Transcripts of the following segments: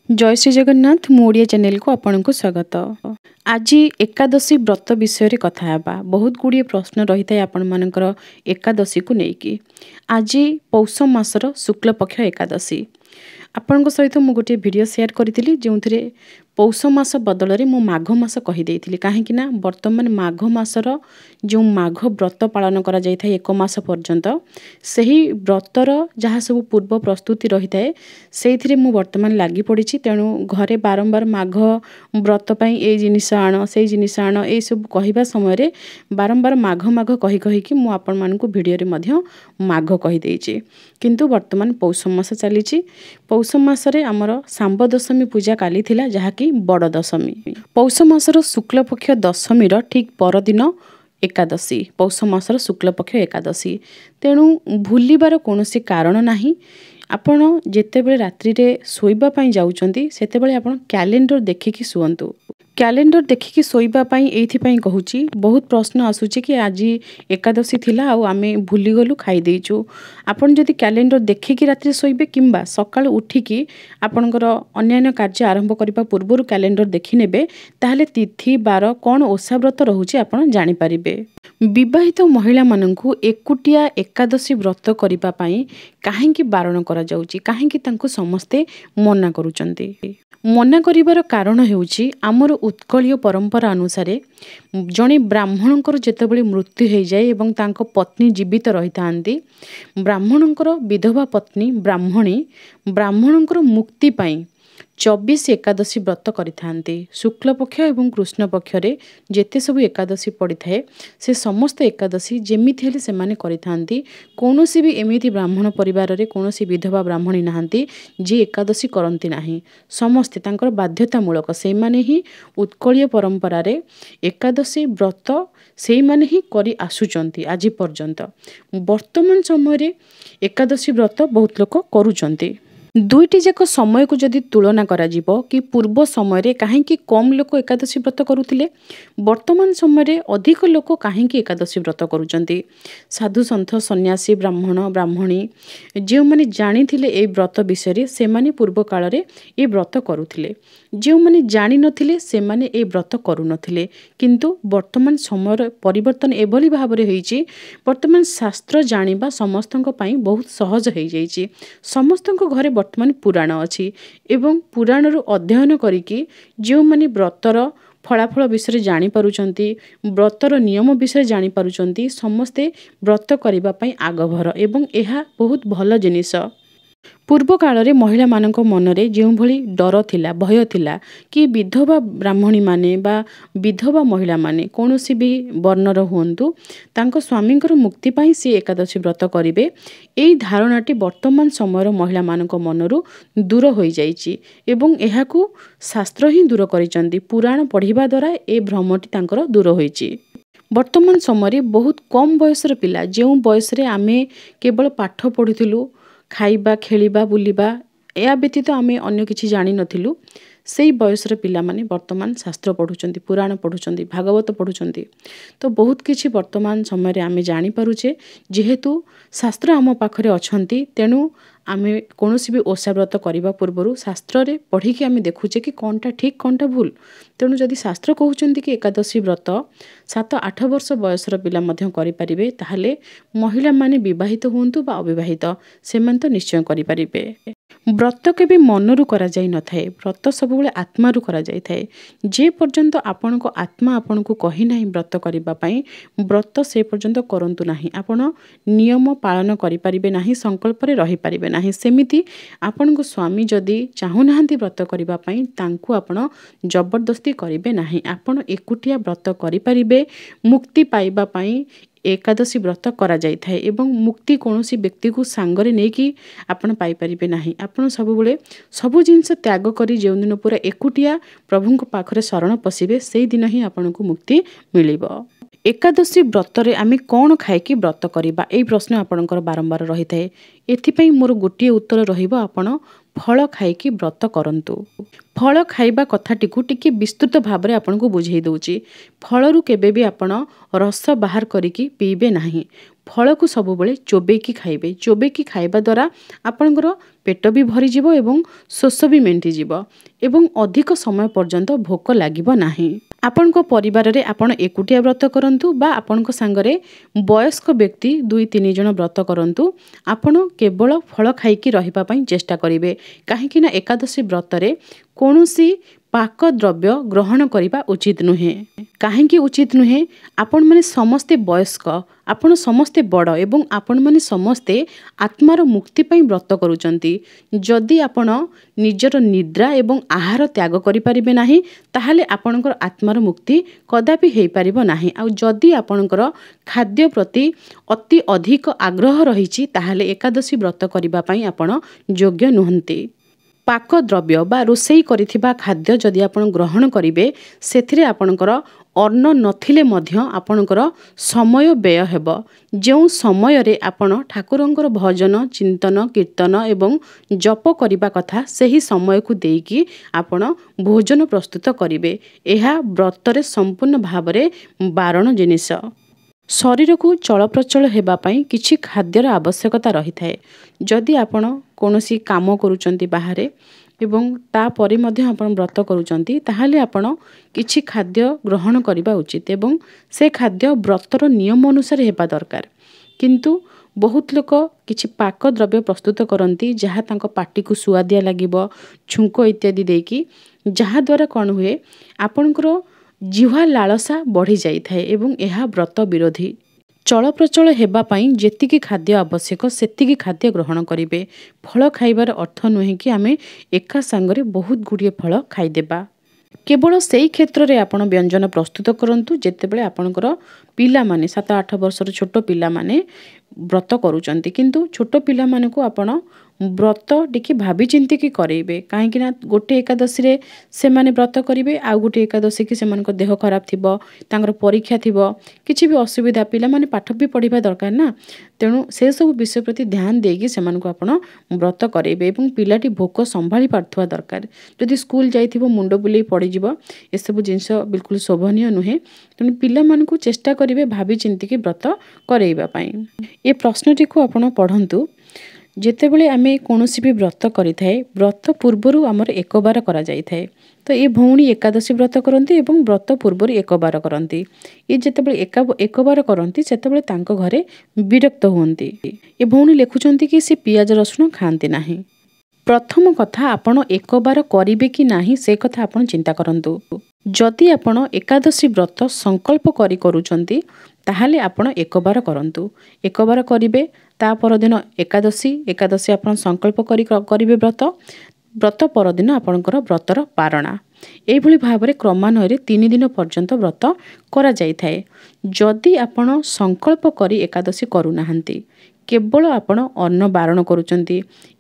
जय श्री जगन्नाथ मो ओडिया चैनल को आपन को स्वागत। आज एकादशी व्रत विषय कथा हेबा। बहुत गुड़िए प्रश्न रही था आपण मानकर एकादशी को लेकिन आज पौष मासर शुक्ल पक्ष एकादशी आपण सहित मु गोटे वीडियो शेयर करी जो पौष मास बदल में मु माघ मास कहीदे कहीं बर्तमान माघ मासर जो माघ व्रत पालन करा जाय था एक मास पर्यंत से ही व्रतर जहाँ सब पूर्व प्रस्तुति रही है से मु बर्तमान लगी पड़ी। तेणु घरे बारंबार माघ व्रत पाई ए जिनिस आण से जिनिस आण ये सब कहवा समय बारंबार माघ माघ कही कहीकि मु आपण मानकु वीडियो रे मध्य माघ कहीदे किंतु वर्तमान पौष मास चली। पौष मासरे आमर सांब दशमी पूजा काली थिला जहाँकि बड़ दशमी। पौष मासर शुक्ल पक्ष दशमी ठीक परदिन एकादशी पौष मासर शुक्ल पक्ष एकादशी। तेणु भूलिबार कौनसी कारण नाही। आपण जेतेबेले रात्रि रे सोइबा पई जाउचंती सेतेबेले आपण कैलेंडर देखिकी सुअंतु। कैलेंडर देखिकी सोइबा पई एथि पई कहूची बहुत प्रश्न आसुची कि आज एकादशी थिला आ आमे भूली गलु खाई देइचु। आपण जदि कैलेंडर देखिकी रात्रि सोइबे किंबा सकाळ उठिकी आपणकर अन्यान्य कार्य आरंभ करिबा पूर्वरु कैलेंडर देखि नेबे ताहले तिथि बार कोन ओषा व्रत रहुची आपण जानि परिबे। विवाहित महिला माननकु एकुटिया एकादशी व्रत करिबा पई काहेकि बारण करा जाउची, काहेकि तांको समस्ते मना करूचंती। मना करिबार कारण हेउची आमर उत्कलीय परंपरा अनुसार जणे ब्राह्मणंकर जेतेबेले मृत्यु हो जाए एवं तांको पत्नी जीवित रही थांती ब्राह्मणंकर विधवा पत्नी ब्राह्मणंकर मुक्ति पाई 24 एकादशी व्रत करिथांती। शुक्ल पक्ष एवं कृष्ण पक्ष रे जेते सब एकादशी पड़ी थाए से समस्त एकादशी जेमिति हेले सेमाने करिथांती। कोनोसी भी एमिति ब्राह्मण परिवार रे कोनोसी विधवा ब्राह्मणी नाहांती जे एकादशी करंती नाही। समस्ते तांकर बाध्यतामूलक से माने ही उत्कलीय परंपरा रे एकादशी व्रत से माने ही करी आसुचंती आज पर्यंत। वर्तमान समय रे एकादशी व्रत बहुत लोक करूचंती। दुईटी जाक समय को जदि तुलना करा जिवो कि पूर्व समय रे काहेकि कम लोक एकादशी व्रत करुथिले वर्तमान समय रे अधिक लोक काहेकि एकादशी व्रत करूचंती। साधु सन्थ सन्यासी ब्राह्मण ब्राह्मणी जे माने जानिथिले ए व्रत विषय रे से माने पूर्व काल रे ए व्रत करुथिले। जे माने जानि नथिले से माने ए व्रत करू नथिले। किंतु वर्तमान समय परिवर्तन एभली भाबरे होईची वर्तमान शास्त्र जानिबा समस्तक पई बहुत सहज होई जाईची। समस्तक घरे वर्तमान पुराण अछि एवं पुराण रु अध्ययन करिकि जो माने व्रतर फलाफल विषय जानि पारुचंती व्रतर नियम विषय जानि पारुचंती समस्ते व्रत करिबा पई आगभर एवं एहा बहुत भल जिनिस। पूर्व काल रे महिला मानक मनरे जो भली डर थिला भय थिला कि विधवा ब्राह्मणी माने बा विधवा महिला माने कोनोसी भी वर्णर हुंतु तांको स्वामींकर मुक्ति पाई से एकादशी व्रत करिवे एई धारणाटी वर्तमान समयर महिला मानक मनरु दूर होई जाईची एवं एहाकू शास्त्र ही दूर करिचंती। पुराण पढ़िबा द्वारा ए भ्रमटी तांकर दूर होईची। वर्तमान समय बहुत कम बयसर पिला जो बयस रे आमे केवल पाठ पढ़ुथिलु खाइबा खेलिबा बुलिबा या व्यतीत आमे अन्य किछि जानि नथिलु सेई बयसर पिला माने वर्तमान शास्त्र पढ़ुचंती पुराण पढ़ुचंती भागवत पढ़ुचंती। तो बहुत किछि वर्तमान समय रे आमे जानि पारुचे जेहेतु शास्त्र आम पाखरे अछंती तेणु आमे कोनोसी भी ओषा व्रत करिबा पूर्वरु शास्त्र रे पढ़िकी आमे देखुचे कि कोनटा ठीक कोनटा भूल। तेणु जदि शास्त्र कहउचंती कि एकादशी व्रत 7-8 वर्ष बयसर पिला मध्य करि परिबे ताहाले महिला माने विवाहित हुंतु बा अविवाहित सेमान तो निश्चय करि परिबे। व्रत केबे मनरु करा जाई न थाए व्रत सबुले आत्मारु करा जाई थाए। जे पर्यंत आपनको आत्मा आपनको कहि नाही व्रत करिबा पई व्रत से पर्यंत करंतु नाही। आपण नियम पालन करि परिबे नाही संकल्प रे रहि परिबे नाही। सेमिति आपनको स्वामी जदि चाहु नाहंती व्रत करिबा पई तांकु आपण जबरदस्ती करिबे नाही। आपण एकुटिया व्रत करि परिबे। मुक्ति पाइबा पई एकादशी व्रत करा जाई थाए एवं मुक्ति कोनोसी व्यक्ति को सांगरे नै कि आपण पाई परिबे नाही। आपण सबुबले सबु जिंस त्याग करी जेउ दिन पूरा एकुटिया प्रभुंक पाखरे शरण पसिबे सेई दिन ही आपनको मुक्ति मिलिबो। एकादशी व्रत रे आमे कोन खाए कि व्रत करिबा एई प्रश्न आपणकर बारंबार रही थाए। एथि पई मोर गोटिए उत्तर रहिबो आपण फल खाइकी व्रत करंतु। फल खाइबा कथाटी को टिके विस्तृत भाव में आपन को बुझे दउची। फलरु केबे भी आपण रस बाहर करिकी पीबे नाही। ଫଳକୁ ସବୁବେଳେ ଚୋବେଇକି ଖାଇବେ। ଚୋବେଇକି ଖାଇବା ଦ୍ୱାରା ଆପଣଙ୍କର ପେଟ ବି ଭରିଯିବ ଏବଂ ଶୋଷ ବି ମେଣ୍ଟିଯିବ ଏବଂ ଅଧିକ ସମୟ ପର୍ଯ୍ୟନ୍ତ ଭୋକ ଲାଗିବ ନାହିଁ। ଆପଣଙ୍କ ପରିବାରରେ ଆପଣ ଏକୁଟିଆ ବ୍ରତ କରନ୍ତୁ ବା ଆପଣଙ୍କ ସାଙ୍ଗରେ ବୟସ୍କ ବ୍ୟକ୍ତି 2-3 ଜଣ ବ୍ରତ କରନ୍ତୁ, ଆପଣ କେବଳ ଫଳ ଖାଇକି ରହିବା ପାଇଁ ଚେଷ୍ଟା କରିବେ। କାହିଁକି ନା ଏକାଦଶୀ ବ୍ରତରେ କୌଣସି ପାକ ଦ୍ରବ୍ୟ ଗ୍ରହଣ କରିବା ଉଚିତ ନୁହେଁ। କାହିଁକି ଉଚିତ ନୁହେଁ? ଆପଣମାନେ ସମସ୍ତେ ବୟସ୍କ, ଆପଣ ସମସ୍ତେ ବଡ଼ ଏବଂ ଆପଣମାନେ ସମସ୍ତେ ଆତ୍ମାର ମୁକ୍ତି ପାଇଁ ବ୍ରତ କରୁଛନ୍ତି। ଯଦି ଆପଣ ନିଜର ନିଦ୍ରା ଏବଂ ଆହାର ତ୍ୟାଗ କରିପାରିବେ ନାହିଁ, ତାହେଲେ ଆପଣଙ୍କର ଆତ୍ମାର ମୁକ୍ତି କଦାପି ହୋଇପାରିବ ନାହିଁ। ଆଉ ଯଦି ଆପଣଙ୍କର ଖାଦ୍ୟ ପ୍ରତି ଅତି ଅଧିକ ଆଗ୍ରହ ରହିଛି, ତାହେଲେ ଏକାଦଶୀ ବ୍ରତ କରିବା ପାଇଁ ଆପଣ ଯୋଗ୍ୟ ନୁହନ୍ତି। ପାକ ଦ୍ରବ୍ୟ ବା ରୋଷେଇ କରିଥିବା ଖାଦ୍ୟ ଯଦି ଆପଣ ଗ୍ରହଣ କରିବେ, ସେଥିରେ ଆପଣଙ୍କର ଅନ୍ନ ନଥିଲେ ମଧ୍ୟ ଆପଣଙ୍କର ସମୟ ବ୍ୟୟ ହେବ। ଯେଉଁ ସମୟରେ ଆପଣ ଠାକୁରଙ୍କର ଭଜନ, ଚିନ୍ତନ, କୀର୍ତ୍ତନ ଏବଂ ଜପ କରିବା କଥା, ସେହି ସମୟକୁ ଦେଇକି ଆପଣ ଭୋଜନ ପ୍ରସ୍ତୁତ କରିବେ। ଏହା ବ୍ରତରେ ସମ୍ପୂର୍ଣ୍ଣ ଭାବରେ ବାରଣ ଜିନିଷ। ଶରୀରକୁ ଚଳପ୍ରଚଳ ହେବା ପାଇଁ କିଛି ଖାଦ୍ୟର ଆବଶ୍ୟକତା ରହିଥାଏ। ଯଦି ଆପଣ କୌଣସି କାମ କରୁଛନ୍ତି ବାହାରେ ଏବଂ ତାପରେ ମଧ୍ୟ ଆପଣ ବ୍ରତ କରୁଛନ୍ତି, ତାହେଲେ ଆପଣ କିଛି ଖାଦ୍ୟ ଗ୍ରହଣ କରିବା ଉଚିତ ଏବଂ ସେ ଖାଦ୍ୟ ବ୍ରତର ନିୟମ ଅନୁସାରେ ହେବା ଦରକାର। କିନ୍ତୁ ବହୁତ ଲୋକ କିଛି ପାକ ଦ୍ରବ୍ୟ ପ୍ରସ୍ତୁତ କରନ୍ତି, ଯାହା ତାଙ୍କ ପାଟିକୁ ସୁଆଦିଆ ଲାଗିବ, ଛୁଙ୍କ ଇତ୍ୟାଦି ଦେଇକି, ଯାହାଦ୍ୱାରା କ'ଣ ହୁଏ, ଆପଣଙ୍କର ଜିହ୍ୱା ଲାଳସା ବଢ଼ି ଯାଇଥାଏ ଏବଂ ଏହା ବ୍ରତ ବିରୋଧୀ। ଚଳପ୍ରଚଳ ହେବା ପାଇଁ ଯେତିକି ଖାଦ୍ୟ ଆବଶ୍ୟକ ସେତିକି ଖାଦ୍ୟ ଗ୍ରହଣ କରିବେ। ଫଳ ଖାଇବାର ଅର୍ଥ ନୁହେଁ କି ଆମେ ଏକା ସାଙ୍ଗରେ ବହୁତ ଗୁଡ଼ିଏ ଫଳ ଖାଇଦେବା। କେବଳ ସେଇ କ୍ଷେତ୍ରରେ ଆପଣ ବ୍ୟଞ୍ଜନ ପ୍ରସ୍ତୁତ କରନ୍ତୁ ଯେତେବେଳେ ଆପଣଙ୍କର ପିଲାମାନେ 7-8 ବର୍ଷର ଛୋଟ ପିଲାମାନେ ବ୍ରତ କରୁଛନ୍ତି। କିନ୍ତୁ ଛୋଟ ପିଲାମାନଙ୍କୁ ଆପଣ ବ୍ରତ ଟିକେ ଭାବି ଚିନ୍ତିକି କରେଇବେ। କାହିଁକି ନା ଗୋଟେ ଏକାଦଶୀରେ ସେମାନେ ବ୍ରତ କରିବେ, ଆଉ ଗୋଟେ ଏକାଦଶୀ କି ସେମାନଙ୍କ ଦେହ ଖରାପ ଥିବ, ତାଙ୍କର ପରୀକ୍ଷା ଥିବ, କିଛି ବି ଅସୁବିଧା, ପିଲାମାନେ ପାଠ ବି ପଢ଼ିବା ଦରକାର ନା। ତେଣୁ ସେସବୁ ବିଷୟ ପ୍ରତି ଧ୍ୟାନ ଦେଇକି ସେମାନଙ୍କୁ ଆପଣ ବ୍ରତ କରେଇବେ ଏବଂ ପିଲାଟି ଭୋକ ସମ୍ଭାଳି ପାରୁଥିବା ଦରକାର। ଯଦି ସ୍କୁଲ ଯାଇଥିବ ମୁଣ୍ଡ ବୁଲେଇ ପଡ଼ିଯିବ, ଏସବୁ ଜିନିଷ ବିଲକୁଲ ଶୋଭନୀୟ ନୁହେଁ। ତେଣୁ ପିଲାମାନଙ୍କୁ ଚେଷ୍ଟା କରିବେ ଭାବି ଚିନ୍ତିକି ବ୍ରତ କରେଇବା ପାଇଁ। ଏ ପ୍ରଶ୍ନଟିକୁ ଆପଣ ପଢ଼ନ୍ତୁ। ଯେତେବେଳେ ଆମେ କୌଣସି ବି ବ୍ରତ କରିଥାଏ, ବ୍ରତ ପୂର୍ବରୁ ଆମର ଏକବାର କରାଯାଇଥାଏ। ତ ଏ ଭଉଣୀ ଏକାଦଶୀ ବ୍ରତ କରନ୍ତି ଏବଂ ବ୍ରତ ପୂର୍ବରୁ ଏକବାର କରନ୍ତି। ଏ ଯେତେବେଳେ ଏକବାର କରନ୍ତି, ସେତେବେଳେ ତାଙ୍କ ଘରେ ବିରକ୍ତ ହୁଅନ୍ତି। ଏ ଭଉଣୀ ଲେଖୁଛନ୍ତି କି ସେ ପିଆଜ ରସୁଣ ଖାଆନ୍ତି ନାହିଁ। ପ୍ରଥମ କଥା, ଆପଣ ଏକବାର କରିବେ କି ନାହିଁ ସେ କଥା ଆପଣ ଚିନ୍ତା କରନ୍ତୁ। ଯଦି ଆପଣ ଏକାଦଶୀ ବ୍ରତ ସଂକଳ୍ପ କରି କରୁଛନ୍ତି, ତାହେଲେ ଆପଣ ଏକବାର କରନ୍ତୁ। ଏକବାର କରିବେ, ତା ପରଦିନ ଏକାଦଶୀ ଆପଣ ସଂକଳ୍ପ କରିବେ ବ୍ରତ ପରଦିନ ଆପଣଙ୍କର ବ୍ରତର ପାରଣା। ଏଇଭଳି ଭାବରେ କ୍ରମାନ୍ୱୟରେ 3 ଦିନ ପର୍ଯ୍ୟନ୍ତ ବ୍ରତ କରାଯାଇଥାଏ। ଯଦି ଆପଣ ସଂକଳ୍ପ କରି ଏକାଦଶୀ କରୁନାହାନ୍ତି, କେବଳ ଆପଣ ଅନ୍ନ ବାରଣ କରୁଛନ୍ତି,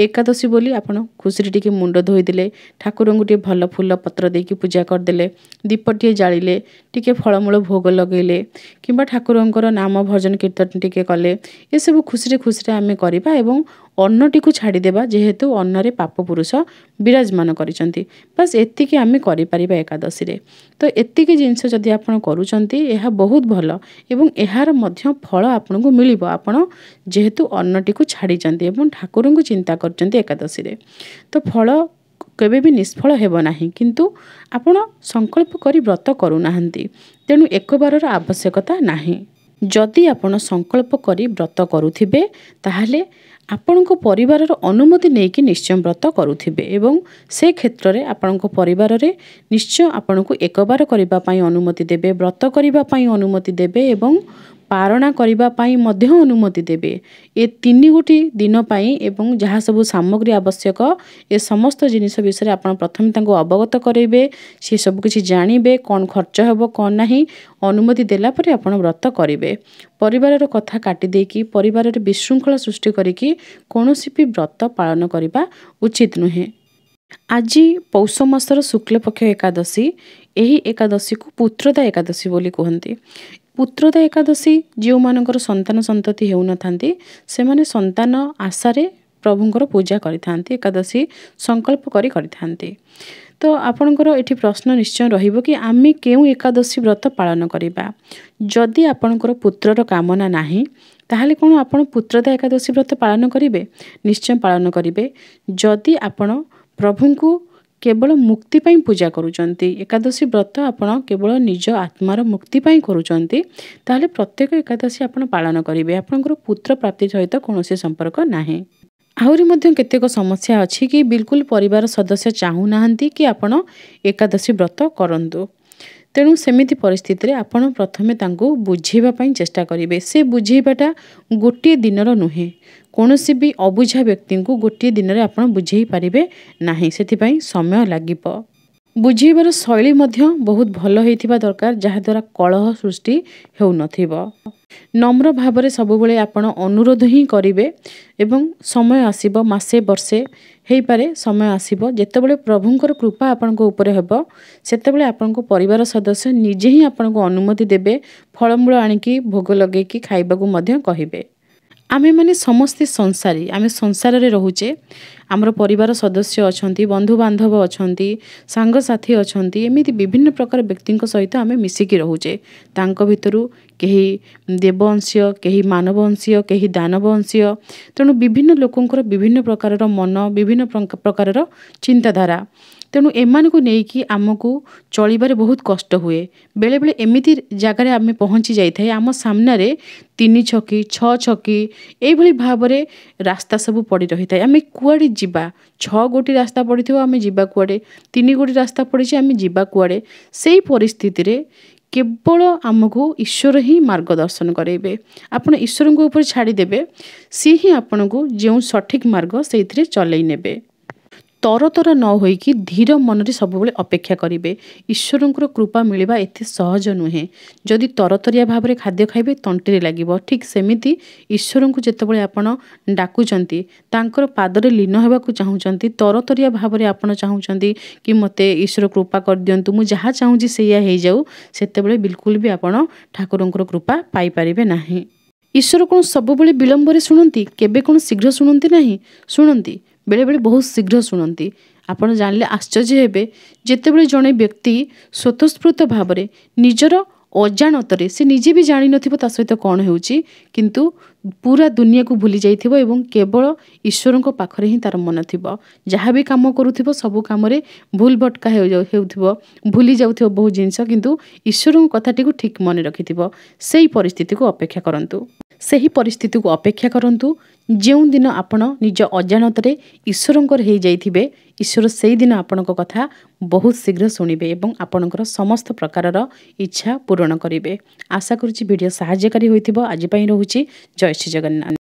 ଏକାଦଶୀ ବୋଲି ଆପଣ ଖୁସିରେ ଟିକେ ମୁଣ୍ଡ ଧୋଇଦେଲେ, ଠାକୁରଙ୍କୁ ଟିକେ ଭଲ ଫୁଲ ପତ୍ର ଦେଇକି ପୂଜା କରିଦେଲେ, ଦୀପଟିଏ ଜାଳିଲେ, ଟିକେ ଫଳମୂଳ ଭୋଗ ଲଗେଇଲେ କିମ୍ବା ଠାକୁରଙ୍କର ନାମ ଭଜନ କୀର୍ତ୍ତନ ଟିକେ କଲେ, ଏସବୁ ଖୁସିରେ ଆମେ କରିବା ଏବଂ ଅନ୍ନଟିକୁ ଛାଡ଼ିଦେବା, ଯେହେତୁ ଅନ୍ନରେ ପାପ ପୁରୁଷ ବିରାଜମାନ କରିଛନ୍ତି। ବାସ୍ ଏତିକି ଆମେ କରିପାରିବା ଏକାଦଶୀରେ। ତ ଏତିକି ଜିନିଷ ଯଦି ଆପଣ କରୁଛନ୍ତି, ଏହା ବହୁତ ଭଲ ଏବଂ ଏହାର ମଧ୍ୟ ଫଳ ଆପଣଙ୍କୁ ମିଳିବ। ଆପଣ ଯେହେତୁ ଅନ୍ନଟିକୁ ଛାଡ଼ିଛନ୍ତି ଏବଂ ଠାକୁରଙ୍କୁ ଚିନ୍ତା କରୁଛନ୍ତି ଏକାଦଶୀରେ, ତ ଫଳ କେବେ ବି ନିଷ୍ଫଳ ହେବ ନାହିଁ। କିନ୍ତୁ ଆପଣ ସଂକଳ୍ପ କରି ବ୍ରତ କରୁନାହାନ୍ତି, ତେଣୁ ଏକବାରର ଆବଶ୍ୟକତା ନାହିଁ। ଯଦି ଆପଣ ସଂକଳ୍ପ କରି ବ୍ରତ କରୁଥିବେ, ତାହେଲେ ଆପଣଙ୍କ ପରିବାରର ଅନୁମତି ନେଇକି ନିଶ୍ଚୟ ବ୍ରତ କରୁଥିବେ ଏବଂ ସେ କ୍ଷେତ୍ରରେ ଆପଣଙ୍କ ପରିବାରରେ ନିଶ୍ଚୟ ଆପଣଙ୍କୁ ଏକବାର କରିବା ପାଇଁ ଅନୁମତି ଦେବେ, ବ୍ରତ କରିବା ପାଇଁ ଅନୁମତି ଦେବେ ଏବଂ ପାରଣା କରିବା ପାଇଁ ମଧ୍ୟ ଅନୁମତି ଦେବେ। ଏ 3 ଦିନ ପାଇଁ ଏବଂ ଯାହା ସବୁ ସାମଗ୍ରୀ ଆବଶ୍ୟକ, ଏ ସମସ୍ତ ଜିନିଷ ବିଷୟରେ ଆପଣ ପ୍ରଥମେ ତାଙ୍କୁ ଅବଗତ କରାଇବେ। ସେ ସବୁ କିଛି ଜାଣିବେ, କ'ଣ ଖର୍ଚ୍ଚ ହେବ କ'ଣ ନାହିଁ। ଅନୁମତି ଦେଲା ପରେ ଆପଣ ବ୍ରତ କରିବେ। ପରିବାରର କଥା କାଟି ଦେଇକି, ପରିବାରରେ ବିଶୃଙ୍ଖଳା ସୃଷ୍ଟି କରିକି କୌଣସି ବି ବ୍ରତ ପାଳନ କରିବା ଉଚିତ ନୁହେଁ। ଆଜି ପୌଷ ମାସର ଶୁକ୍ଲପକ୍ଷ ଏକାଦଶୀ। ଏହି ଏକାଦଶୀକୁ ପୁତ୍ରଦା ଏକାଦଶୀ ବୋଲି କୁହନ୍ତି। ପୁତ୍ରଦା ଏକାଦଶୀ ଯେଉଁମାନଙ୍କର ସନ୍ତାନ ସନ୍ତତି ହେଉନଥାନ୍ତି, ସେମାନେ ସନ୍ତାନ ଆଶାରେ ପ୍ରଭୁଙ୍କର ପୂଜା କରିଥାନ୍ତି, ଏକାଦଶୀ ସଂକଳ୍ପ କରିଥାନ୍ତି। ତ ଆପଣଙ୍କର ଏଠି ପ୍ରଶ୍ନ ନିଶ୍ଚୟ ରହିବ କି ଆମେ କେଉଁ ଏକାଦଶୀ ବ୍ରତ ପାଳନ କରିବା। ଯଦି ଆପଣଙ୍କର ପୁତ୍ରର କାମନା ନାହିଁ, ताहले कौन आपण पुत्रदा एकादशी व्रत पालन करेंगे? निश्चय पालन करेंगे। जदि आपण प्रभु को केवल मुक्ति पाई पूजा करूचंती, एकादशी व्रत आपण केवल निज आत्मार मुक्ति पाई करूचंती, ताहले प्रत्येक एकादशी आपण पालन करेंगे। आपणकर पुत्र प्राप्ति सहित कौन संपर्क नाही। आहुरी मध्य केतेक समस्या अच्छी कि बिल्कुल परिवार सदस्य चाहू नाहंती कि आपण एकादशी व्रत करंतु। तेणु सेमिति परिस्थिति रे आपण प्रथमे तांको बुझेबा पई चेष्टा करिवे। से बुझेबाटा गोटे दिनर नुहे, कोनोसी भी अबुझा व्यक्ति को गोटे दिन रे आपण बुझेई पारिबे नाही, सेति पई समय लागिब। बुझेबार शैली मध्य बहुत भल होइथिबा दरकार, जहा द्वारा कलह सृष्टि हेउ नथिबो। नम्र भावरे सबुबले आपण अनुरोध ही करिवे एवं समय आसीबो, मासे वर्षे हेई पारे समय आसीबो जेतेबेले प्रभुंकर कृपा आपनको ऊपरे हेबो, सेतेबेले आपनको परिवार सदस्य निजे ही आपनको अनुमति देबे, फलमूल आनिकी भोग लगेकी खाइबाकू मध्य कहिबे। आमे माने समस्ते संसारी, आमे संसार रे रहुचे, आमर परिवार सदस्य अछंती, बंधु बांधव अछंती, सांग साथी अछंती, एमिति विभिन्न प्रकार व्यक्तिंक सहित आमे मिसिकी रहुचे। तांको भितरु केही देववंशीय, केही मानववंशीय, केही दानववंशीय, तेणु विभिन्न लोकंकर विभिन्न प्रकारर मन, विभिन्न प्रकारर चिंताधारा। तेणु एमानकु नेइकी आमकु चलिबारे बहुत कष्ट हुए। बेले बेले एमिति जगार आमे पहुँची जाइथाय, आम सामने 3 छकी 6 छकी एई भली भाबरे रास्ता सब पड़ी रही थाए। आमे कुआडे जिबा, 6 गोटी रास्ता पड़िथिबो, आमे जिबा कुआडे, 3 गोटी रास्ता पड़िछि, आमे जिबा कुआडे। सेई परिस्थिति रे केवल आमको ईश्वर ही मार्गदर्शन करेंगे। आपण ईश्वर को ऊपर छाड़ी देबे, सी ही आपनको जो सठिक मार्ग से चलई नेबे। तरतर न होइकी धीर मन रे सब बेले अपेक्षा करिवे। ईश्वरंकर कृपा मिलवा एते सहज नुहे। जदि तरतरिया भाव में खाद्य खाइबे तंटी लागिबो, ठीक सेमिति ईश्वर को जेतेबेले आपण डाकुचंती, तांकर पादरे लीन हेबाकू चाहुचंती, तरतरिया भाव में आपण चाहुचंती कि मते ईश्वर कृपा कर दियंतु, मु जहा चाहुची सेया हे जाऊ, सेतेबेले बिल्कुल भी आपण ठाकुरंकर कृपा पाई परिबे नाही। ईश्वर कौन सब बेले विलंब रे शुणती, केबे कौन शीघ्र शुणती नाही, शुणती बेले बेले बहुत शीघ्र शुणती। आपण जानले आश्चर्य हेबे, जेतेबेले जणे व्यक्ति स्वतःस्फूर्त भाव में निजर अजाणतरे से निजे भी जानी नथिबो ता सहित कौन हेउची, किंतु पूरा दुनिया को भूली जाइथिबो एवं केवल ईश्वरंक पाखरे ही तार मन थिबो। जहाँ भी काम करूथिबो सब काम रे भूल भटका हेउथिबो, भूली जाउथिबो बहु जिंस, किंतु ईश्वरंक कथाटी को ठीक मन रखिथिबो। सेही परिस्थिति को अपेक्षा करंतु, सेही परिस्थिति को अपेक्षा करंतु ଯେଉଁ दिन आपण निज अजाणतरे ईश्वरंकर हो जाइथिबे, ईश्वर सेही दिन आपणक कथा बहुत शीघ्र शुणिबे एवं आपणकर समस्त प्रकारर इच्छा पूरण करिवे। आशा करुछि वीडियो सहायकारी होइथिबो। आज पई रहुछि। जय श्री जगन्नाथ।